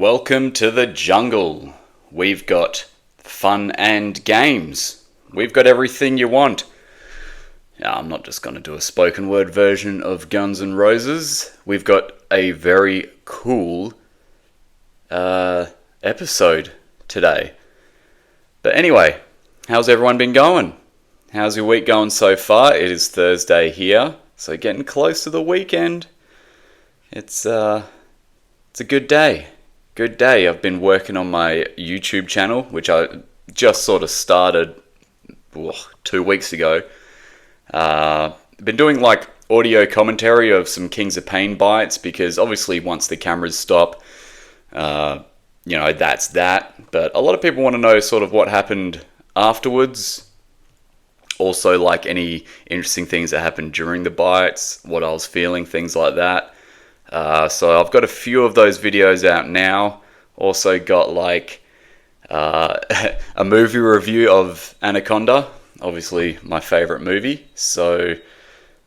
Welcome to the jungle. We've got fun and games. We've got everything you want. Now, I'm not just going to do a spoken word version of Guns N' Roses. We've got a very cool episode today. But anyway, how's everyone been going? How's your week going so far? It is Thursday here, so getting close to the weekend. It's a good day. Good day. I've been working on my YouTube channel, which I just sort of started 2 weeks ago. Been doing like audio commentary of some Kings of Pain bites because obviously once the cameras stop, that's that. But a lot of people want to know sort of what happened afterwards. Also, like any interesting things that happened during the bites, what I was feeling, things like that. So I've got a few of those videos out now. Also got like a movie review of Anaconda, obviously my favorite movie. So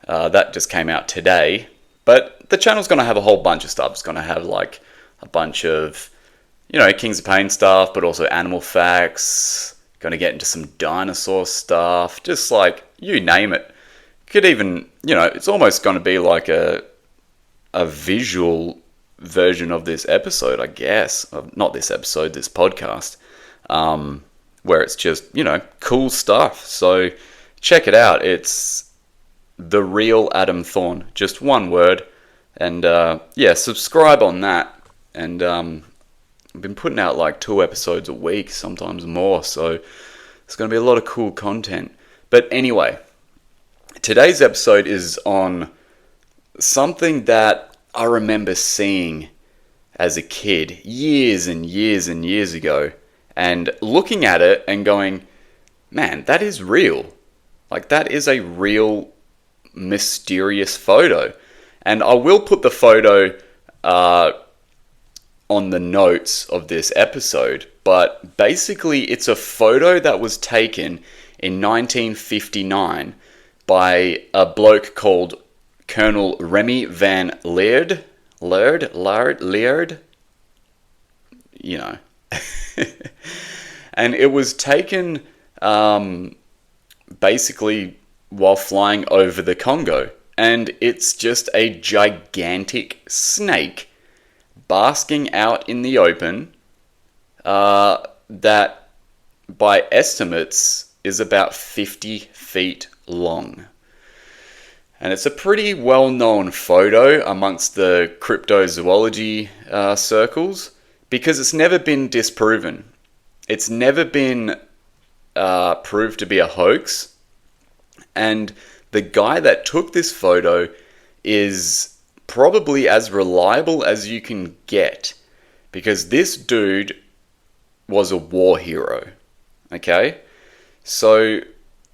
that just came out today. But the channel's going to have a whole bunch of stuff. It's going to have like a bunch of, Kings of Pain stuff, but also animal facts. Going to get into some dinosaur stuff. Just like, you name it. Could even, it's almost going to be like a visual version of this episode, I guess. Not this episode, this podcast. Where it's just, cool stuff. So check it out. It's The Real Adam Thorne. Just one word. And subscribe on that. And I've been putting out like 2 episodes a week, sometimes more. So it's going to be a lot of cool content. But anyway, today's episode is on something that I remember seeing as a kid years and years and years ago and looking at it and going, man, that is real. Like, that is a real mysterious photo. And I will put the photo on the notes of this episode, but basically it's a photo that was taken in 1959 by a bloke called Colonel Remy Van Laird, and it was taken basically while flying over the Congo, and it's just a gigantic snake basking out in the open that by estimates is about 50 feet long. And it's a pretty well-known photo amongst the cryptozoology circles because it's never been disproven. It's never been proved to be a hoax. And the guy that took this photo is probably as reliable as you can get because this dude was a war hero. Okay? So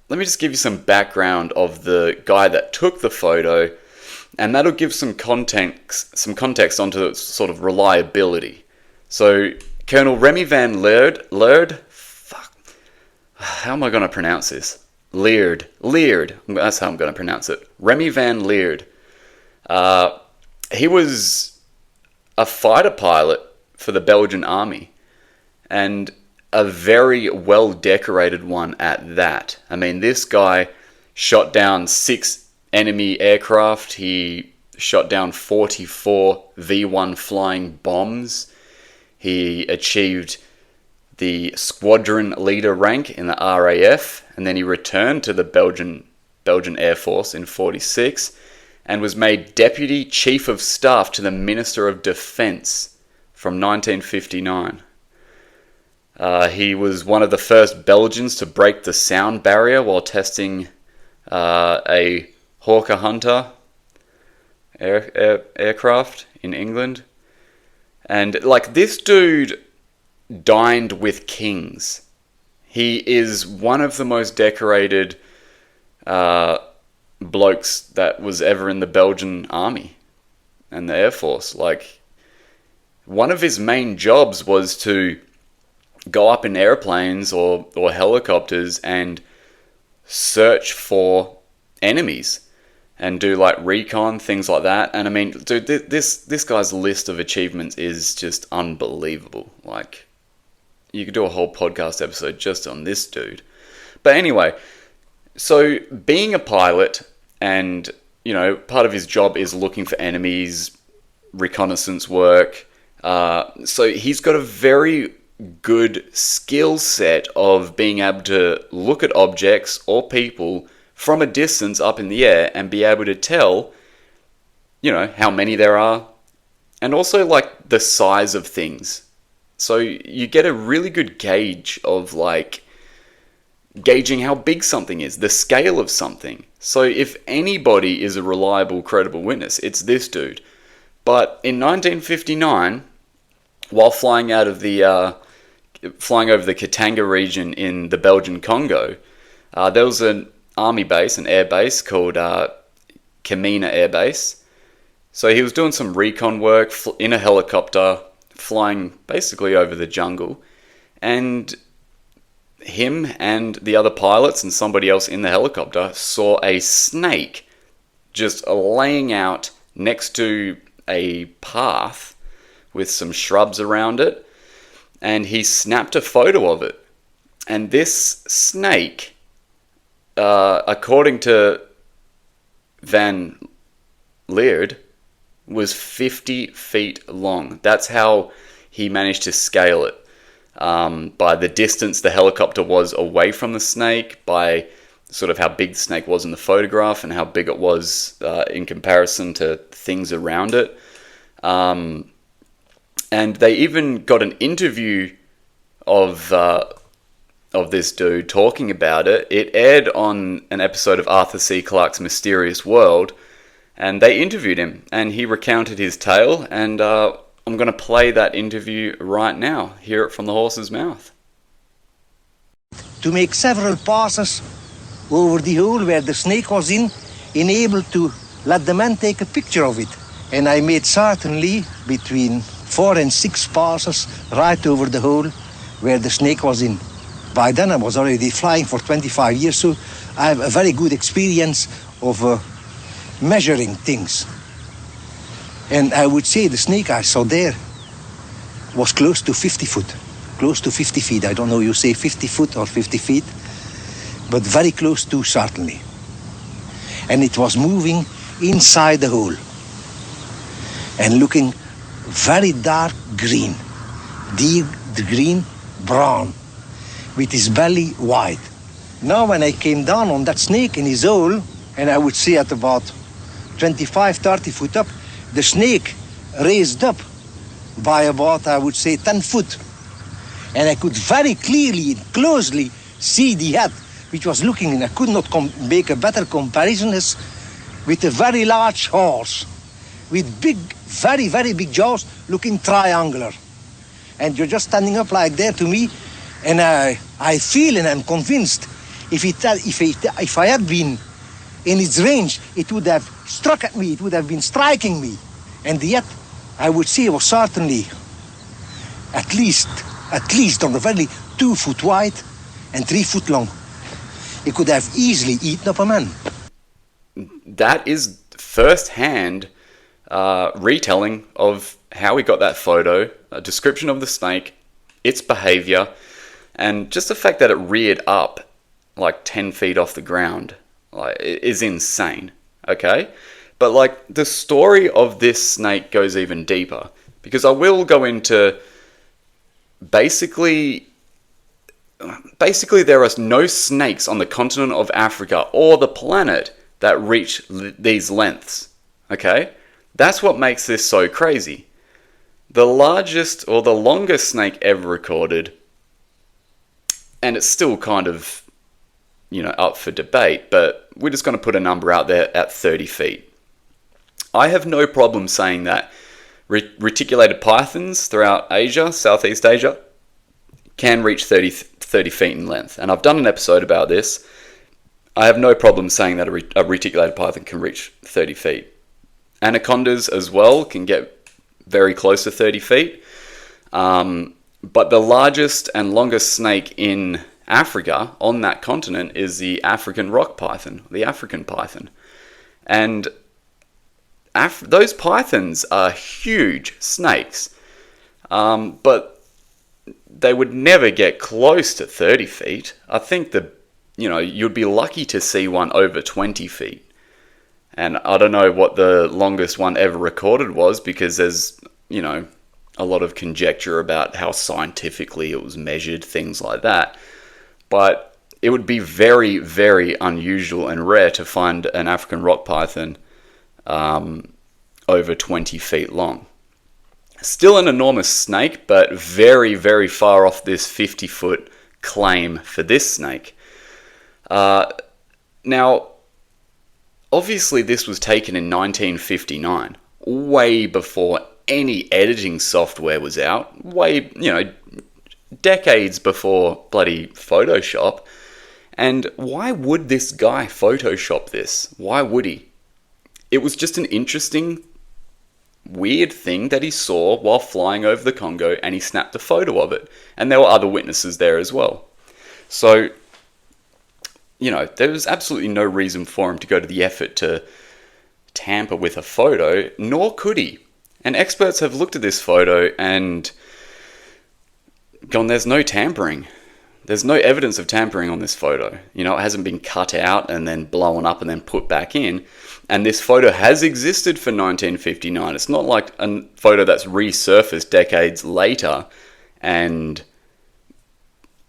let me just give you some background of the guy that took the photo, and that'll give some context onto its sort of reliability. So, Colonel Remy Van Laird, how am I going to pronounce this? Laird, that's how I'm going to pronounce it. Remy Van Laird. He was a fighter pilot for the Belgian army, and a very well-decorated one at that. I mean, this guy shot down 6 enemy aircraft. He shot down 44 V-1 flying bombs. He achieved the squadron leader rank in the RAF, and then he returned to the Belgian Air Force in 46 and was made Deputy Chief of Staff to the Minister of Defence from 1959. He was one of the first Belgians to break the sound barrier while testing a Hawker Hunter aircraft in England. And like, this dude dined with kings. He is one of the most decorated blokes that was ever in the Belgian army and the Air Force. Like, one of his main jobs was to go up in airplanes or helicopters and search for enemies. and do like recon, things like that. And I mean, dude, this guy's list of achievements is just unbelievable. Like, you could do a whole podcast episode just on this dude. But anyway, so being a pilot, and, you know, part of his job is looking for enemies, reconnaissance work. So he's got a very good skill set of being able to look at objects or people from a distance up in the air and be able to tell, you know, how many there are, and also like the size of things. So you get a really good gauge of like gauging how big something is, the scale of something. So if anybody is a reliable, credible witness, it's this dude. But in 1959, while flying over the Katanga region in the Belgian Congo, there was an army base, an air base called Kamina Air Base. So he was doing some recon work in a helicopter, flying basically over the jungle, and him and the other pilots and somebody else in the helicopter saw a snake just laying out next to a path with some shrubs around it, and he snapped a photo of it. And this snake, according to Van Leerd, was 50 feet long. That's how he managed to scale it. By the distance the helicopter was away from the snake, by sort of how big the snake was in the photograph and how big it was in comparison to things around it. And they even got an interview of this dude talking about it. It aired on an episode of Arthur C. Clarke's Mysterious World, and they interviewed him, and he recounted his tale, and I'm going to play that interview right now. Hear it from the horse's mouth. To make several passes over the hole where the snake was in, able to let the man take a picture of it. And I made certainly between 4 and 6 passes right over the hole where the snake was in. By then I was already flying for 25 years, so I have a very good experience of measuring things. And I would say the snake I saw there was close to 50 foot, close to 50 feet. I don't know you say 50 foot or 50 feet, but very close to certainly. And it was moving inside the hole and looking very dark green, deep green, brown, with his belly white. Now when I came down on that snake in his hole, and I would say at about 25, 30 foot up, the snake raised up by about, I would say, 10 foot. And I could very clearly and closely see the head, which was looking, and I could not make a better comparison, as with a very large horse, with big, very, very big jaws, looking triangular. And you're just standing up like there to me, and I feel and I'm convinced if I had been in its range, it would have struck at me, it would have been striking me. And yet, I would say it was certainly at least on the very 2 foot wide and 3 foot long. It could have easily eaten up a man. That is first-hand retelling of how he got that photo, a description of the snake, its behavior, and just the fact that it reared up like 10 feet off the ground, like, is insane, okay? But like, the story of this snake goes even deeper, because I will go into basically there are no snakes on the continent of Africa or the planet that reach these lengths, okay? That's what makes this so crazy. The largest or the longest snake ever recorded, and it's still kind of, you know, up for debate, but we're just going to put a number out there at 30 feet. I have no problem saying that reticulated pythons throughout Asia, Southeast Asia, can reach 30 feet in length. And I've done an episode about this. I have no problem saying that a reticulated python can reach 30 feet. Anacondas as well can get very close to 30 feet. But the largest and longest snake in Africa, on that continent, is the African rock python, the African python. And those pythons are huge snakes, but they would never get close to 30 feet. I think you'd be lucky to see one over 20 feet. And I don't know what the longest one ever recorded was, because there's, a lot of conjecture about how scientifically it was measured, things like that. But it would be very, very unusual and rare to find an African rock python over 20 feet long. Still an enormous snake, but very, very far off this 50-foot claim for this snake. Now, obviously this was taken in 1959, way before any editing software was out, decades before bloody Photoshop. And why would this guy Photoshop this? Why would he? It was just an interesting, weird thing that he saw while flying over the Congo, and he snapped a photo of it. And there were other witnesses there as well. So, there was absolutely no reason for him to go to the effort to tamper with a photo, nor could he. And experts have looked at this photo and gone, there's no tampering. There's no evidence of tampering on this photo. It hasn't been cut out and then blown up and then put back in. And this photo has existed for 1959. It's not like a photo that's resurfaced decades later and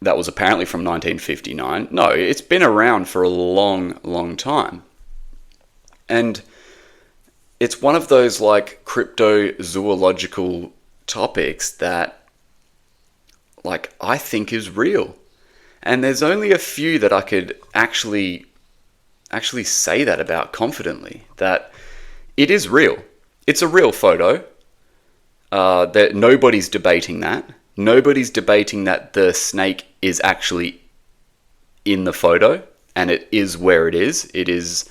that was apparently from 1959. No, it's been around for a long, long time. And it's one of those cryptozoological topics that I think is real. And there's only a few that I could actually say that about confidently, that it is real. It's a real photo. That nobody's debating that. Nobody's debating that the snake is actually in the photo and it is where it is. It is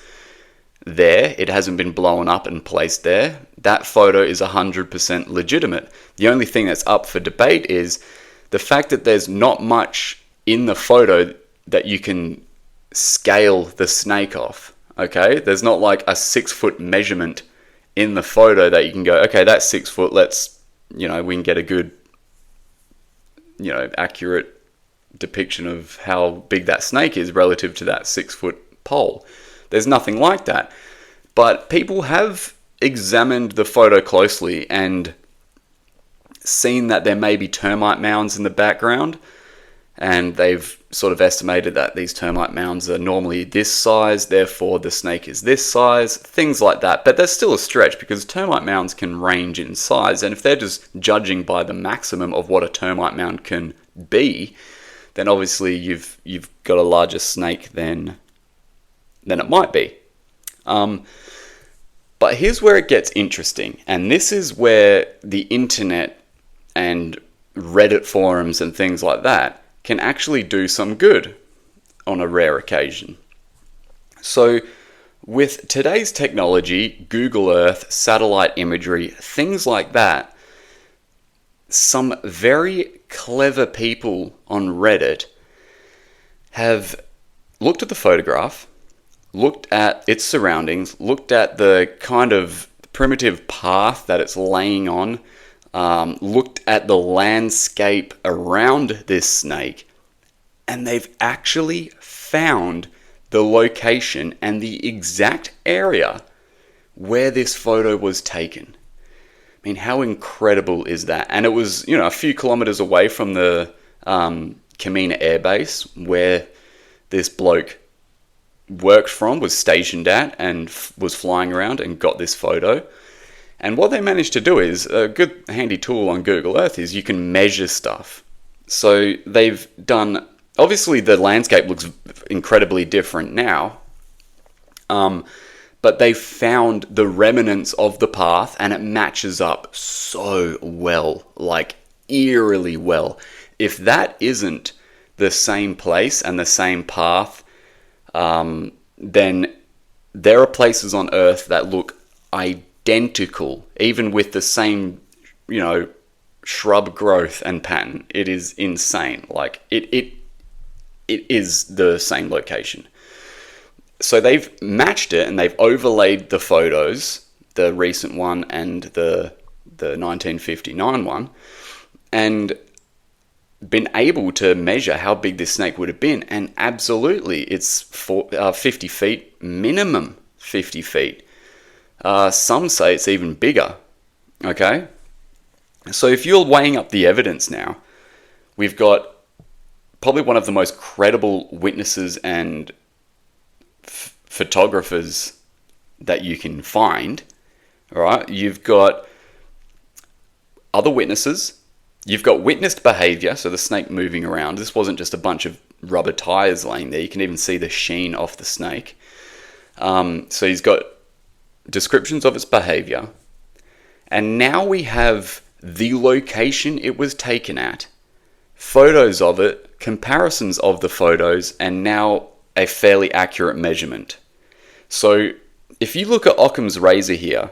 there. It hasn't been blown up and placed there. That photo is 100% legitimate. The only thing that's up for debate is the fact that there's not much in the photo that you can scale the snake off. Okay? There's not like a 6-foot measurement in the photo that you can go, okay, that's 6 foot. Let's, we can get a good, accurate depiction of how big that snake is relative to that 6-foot pole. There's nothing like that. But people have examined the photo closely and seen that there may be termite mounds in the background, and they've sort of estimated that these termite mounds are normally this size, therefore the snake is this size, things like that. But there's still a stretch, because termite mounds can range in size, and if they're just judging by the maximum of what a termite mound can be, then obviously you've got a larger snake than it might be. But here's where it gets interesting, and this is where the internet and Reddit forums and things like that can actually do some good on a rare occasion. So with today's technology, Google Earth, satellite imagery, things like that, some very clever people on Reddit have looked at the photograph, looked at its surroundings, looked at the kind of primitive path that it's laying on, looked at the landscape around this snake, and they've actually found the location and the exact area where this photo was taken. I mean, how incredible is that? And it was, a few kilometers away from the Kamina Air Base where this bloke worked from, was stationed at, and was flying around and got this photo. And what they managed to do is, a good handy tool on Google Earth is you can measure stuff. So they've done, obviously the landscape looks incredibly different now, but they found the remnants of the path, and it matches up so well, eerily well. If that isn't the same place and the same path, then there are places on Earth that look identical, even with the same, shrub growth and pattern. It is insane. It is the same location. So they've matched it and they've overlaid the photos, the recent one and the 1959 one, and been able to measure how big this snake would have been. And absolutely, it's 50 feet, minimum 50 feet. Some say it's even bigger. Okay? So if you're weighing up the evidence now, we've got probably one of the most credible witnesses and photographers that you can find. All right? You've got other witnesses. You've got witnessed behavior, so the snake moving around. This wasn't just a bunch of rubber tires laying there. You can even see the sheen off the snake. So he's got descriptions of its behavior. And now we have the location it was taken at, photos of it, comparisons of the photos, and now a fairly accurate measurement. So if you look at Occam's razor here,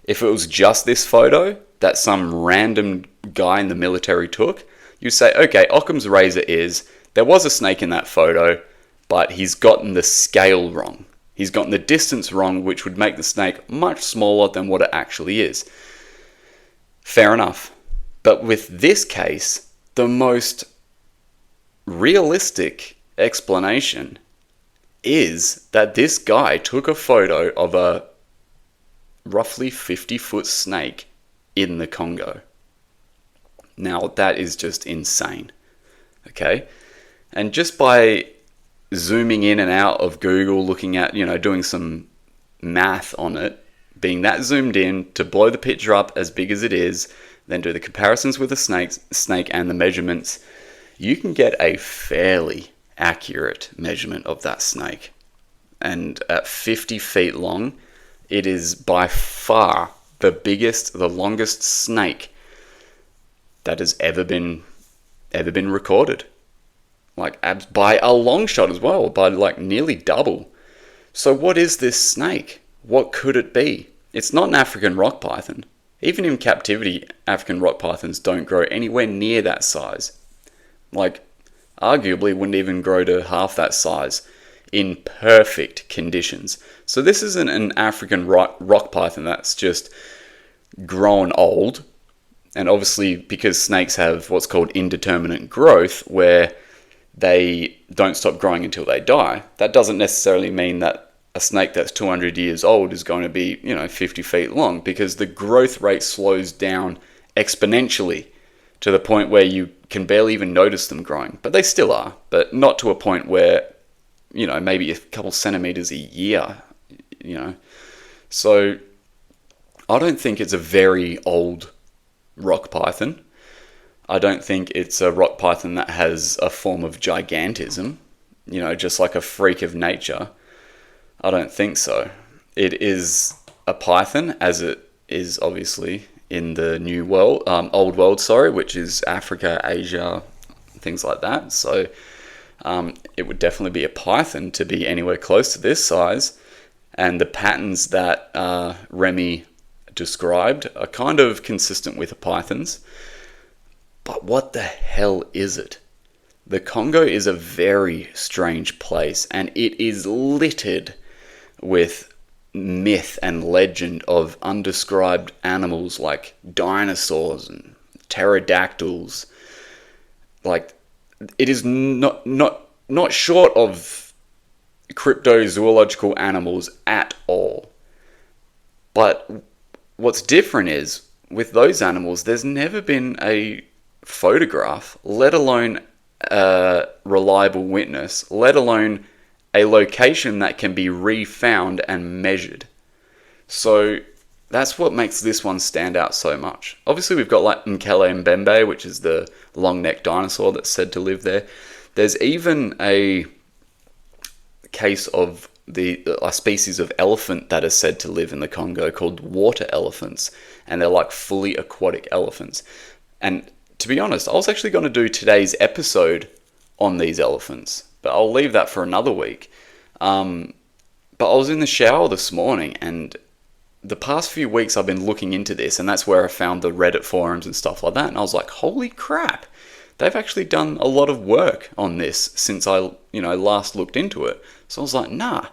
if it was just this photo that some random guy in the military took, you say, okay, Occam's razor is, there was a snake in that photo, but he's gotten the scale wrong. He's gotten the distance wrong, which would make the snake much smaller than what it actually is. Fair enough. But with this case, the most realistic explanation is that this guy took a photo of a roughly 50-foot snake in the Congo. Now, that is just insane. Okay? And just by zooming in and out of Google, looking at, doing some math on it, being that zoomed in to blow the picture up as big as it is, then do the comparisons with the snake and the measurements, you can get a fairly accurate measurement of that snake. And at 50 feet long, it is by far the biggest, the longest snake that has ever been recorded. Like, by a long shot as well, by like nearly double. So what is this snake? What could it be? It's not an African rock python. Even in captivity, African rock pythons don't grow anywhere near that size. Like, arguably wouldn't even grow to half that size in perfect conditions. So this isn't an African rock python that's just grown old. And obviously, because snakes have what's called indeterminate growth, where they don't stop growing until they die, that doesn't necessarily mean that a snake that's 200 years old is going to be, 50 feet long, because the growth rate slows down exponentially to the point where you can barely even notice them growing. But they still are, but not to a point where, maybe a couple centimeters a year, So I don't think it's a very old rock python. I don't think it's a rock python that has a form of gigantism, just like a freak of nature. I don't think so. It is a python, as it is obviously in the new world, old world, which is Africa, Asia, things like that. So it would definitely be a python to be anywhere close to this size. And the patterns that Remy described are kind of consistent with a python's. But what the hell is it? The Congo is a very strange place, and it is littered with myth and legend of undescribed animals like dinosaurs and pterodactyls. Like, it is not short of cryptozoological animals at all. But what's different is, with those animals, there's never been a photograph, let alone a reliable witness, let alone a location that can be refound and measured. So that's what makes this one stand out so much. Obviously, we've got like Nkele Mbembe, which is the long-necked dinosaur that's said to live there. There's even a case of a species of elephant that is said to live in the Congo called water elephants, and they're like fully aquatic elephants. And to be honest, I was actually going to do today's episode on these elephants, but I'll leave that for another week. But I was in the shower this morning, and the past few weeks I've been looking into this, and that's where I found the Reddit forums and stuff like that. And I was like, holy crap, they've actually done a lot of work on this since I, last looked into it. So I was like, nah,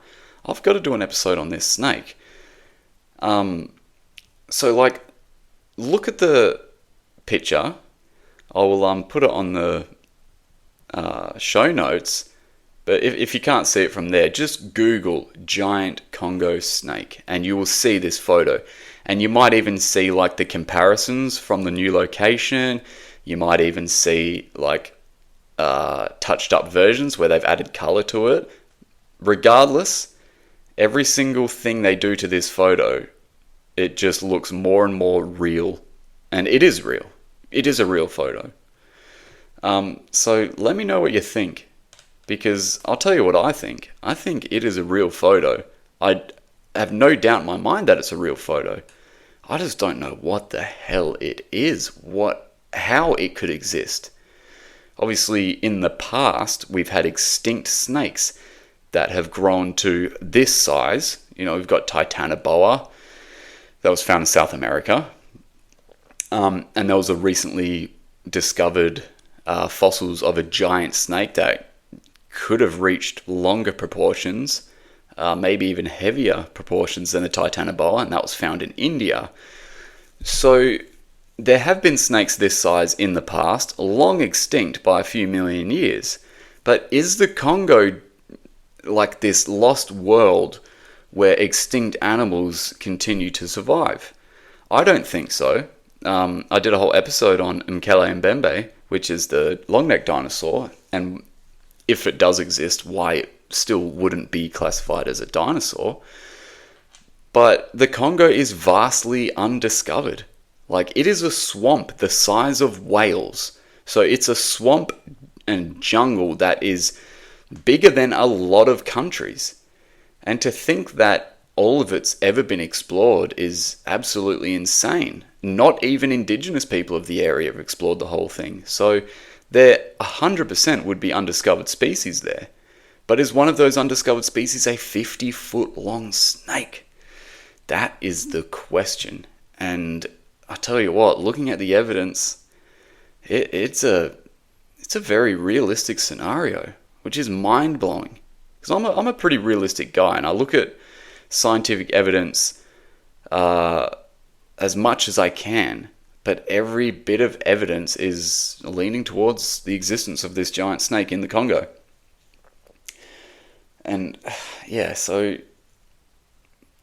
I've got to do an episode on this snake. So like, look at the picture. I will put it on the show notes. But if you can't see it from there, just Google giant Congo snake and you will see this photo. And you might even see like the comparisons from the new location. You might even see like touched up versions where they've added color to it. Regardless, every single thing they do to this photo, it just looks more and more real. And it is real. It is a real photo. So let me know what you think. Because I'll tell you what I think. I think it is a real photo. I have no doubt in my mind that it's a real photo. I just don't know what the hell it is. How it could exist. Obviously, in the past, we've had extinct snakes that have grown to this size. You know, we've got Titanoboa that was found in South America. And there was a recently discovered fossils of a giant snake that could have reached longer proportions, maybe even heavier proportions than the Titanoboa, and that was found in India. So there have been snakes this size in the past, long extinct by a few million years. But is the Congo like this lost world where extinct animals continue to survive? I don't think so. I did a whole episode on Nkele Mbembe, which is the long-necked dinosaur, and if it does exist, why it still wouldn't be classified as a dinosaur. But the Congo is vastly undiscovered. Like, it is a swamp the size of Wales. So it's a swamp and jungle that is bigger than a lot of countries. And to think that all of it's ever been explored is absolutely insane. Not even indigenous people of the area have explored the whole thing. So there 100% would be undiscovered species there. But is one of those undiscovered species a 50-foot long snake? That is the question. And I tell you what, looking at the evidence, it's a very realistic scenario, which is mind-blowing. Because I'm a pretty realistic guy, and I look at scientific evidence as much as I can. But every bit of evidence is leaning towards the existence of this giant snake in the Congo. And yeah, so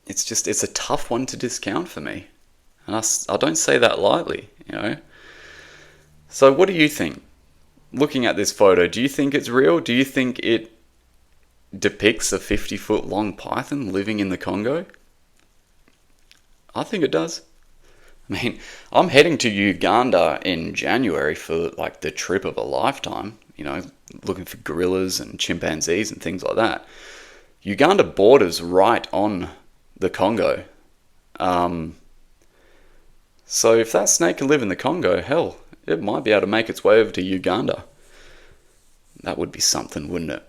it's a tough one to discount for me. And I don't say that lightly, you know. So what do you think? Looking at this photo, do you think it's real? Do you think it depicts a 50-foot long python living in the Congo? I think it does. I mean, I'm heading to Uganda in January for like the trip of a lifetime, you know, looking for gorillas and chimpanzees and things like that. Uganda borders right on the Congo. So if that snake can live in the Congo, hell, it might be able to make its way over to Uganda. That would be something, wouldn't it?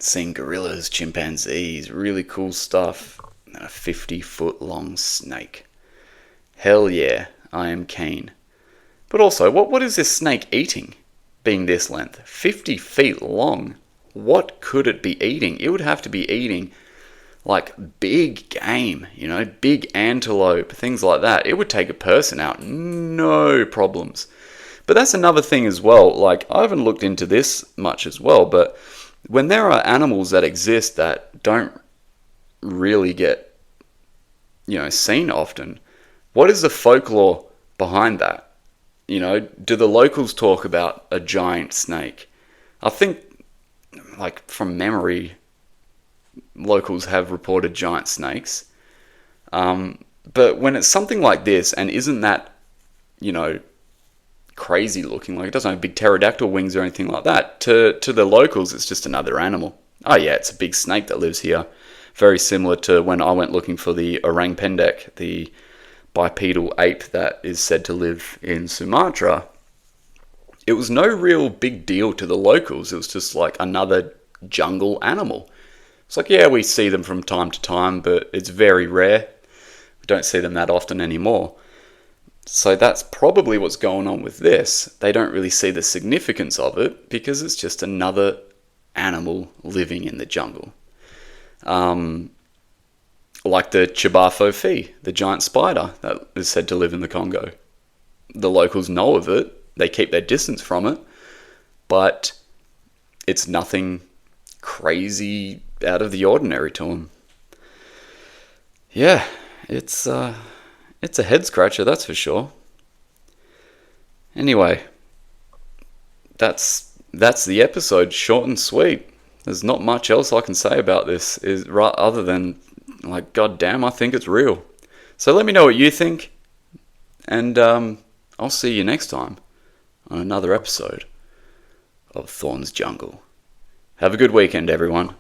Seeing gorillas, chimpanzees, really cool stuff, and a 50-foot long snake. Hell yeah, I am keen. But also, what is this snake eating, being this length? 50 feet long. What could it be eating? It would have to be eating like big game, you know, big antelope, things like that. It would take a person out, no problems. But that's another thing as well. Like, I haven't looked into this much as well, but when there are animals that exist that don't really get, you know, seen often, what is the folklore behind that? You know, do the locals talk about a giant snake? I think, like, from memory, locals have reported giant snakes. But when it's something like this, and isn't that, you know, crazy looking, like it doesn't have big pterodactyl wings or anything like that, to the locals, it's just another animal. Oh yeah, it's a big snake that lives here. Very similar to when I went looking for the orang pendek, the bipedal ape that is said to live in Sumatra. It was no real big deal to the locals. It was just like another jungle animal. It's like, yeah, we see them from time to time, but it's very rare. We don't see them that often anymore. So that's probably what's going on with this. They don't really see the significance of it because it's just another animal living in the jungle. Like the Chiba the giant spider that is said to live in the Congo. The locals know of it. They keep their distance from it, but it's nothing crazy out of the ordinary to them. Yeah, it's a head scratcher, that's for sure. Anyway, that's the episode, short and sweet. There's not much else I can say about this other than, like, goddamn, I think it's real. So let me know what you think, and I'll see you next time on another episode of Thorn's Jungle. Have a good weekend, everyone.